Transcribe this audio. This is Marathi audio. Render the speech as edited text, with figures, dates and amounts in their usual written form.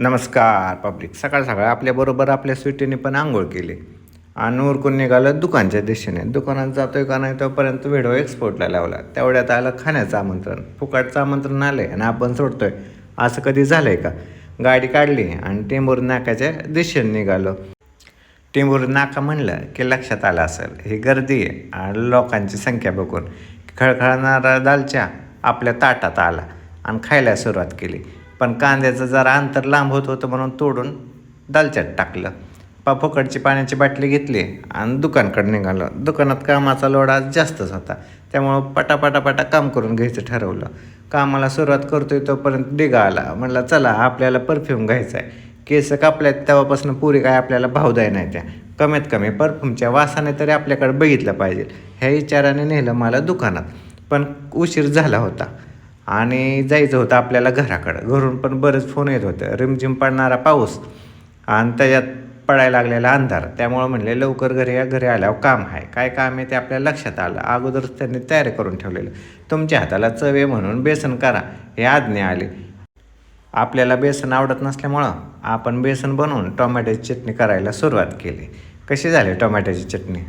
नमस्कार पब्लिक. सकाळ सकाळ आपल्याबरोबर आपल्या स्वीटीने पण आंघोळ केली आणि उरकून निघालं दुकानच्या दिशेने. दुकानात जातोय का नाही तोपर्यंत व्हिडिओ एक्सपोर्टला लावला. तेवढ्यात आलं खाण्याचं आमंत्रण. फुकटचं आमंत्रण आलं आहे आणि आपण सोडतोय. असं कधी झालं आहे का? गाडी काढली आणि टेंभूर नाक्याच्या दिशेने निघालो. टेंभूर नाका म्हणलं की लक्षात आलं असेल ही गर्दी आहे आणि लोकांची संख्या बघून खळखळणारा दालच्या आपल्या ताटात आला आणि खायला सुरुवात केली. पण कांद्याचं जरा अंतर लांब होत होतं म्हणून तोडून दालच्यात टाकलं. फुकटची पाण्याची बाटली घेतली आणि दुकानकडे निघालो. दुकानात कामाचा लोड आज जास्तच होता, त्यामुळं पटापटापटा काम करून घ्यायचं ठरवलं. कामाला सुरुवात करतोय तोपर्यंत डिगा आला. म्हणलं चला आपल्याला परफ्यूम घ्यायचा आहे. केस कापल्यात तेव्हापासून पुरी काय आपल्याला भाव द्याय नाही. त्या कमीत कमी परफ्यूमच्या वासाने तरी आपल्याकडे बघितलं पाहिजे ह्या विचाराने नेलं मला दुकानात. पण उशीर झाला होता आणि जायचं होतं आपल्याला घराकडं. घरून पण बरेच फोन येत होते. रिमझिम पडणारा पाऊस आणि त्याच्यात पडायला लागलेला अंधार. त्यामुळं म्हणले लवकर घरी या, घरी आल्यावर काम आहे. काय काम आहे ते आपल्या लक्षात आलं. अगोदरच त्यांनी तयारी करून ठेवलेलं. तुमच्या हाताला चव आहे म्हणून बेसन करा हे आज्ञा आली. आपल्याला बेसन आवडत नसल्यामुळं आपण बेसन बनवून टोमॅटोची चटणी करायला सुरुवात केली. कशी झाली टोमॅटोची चटणी?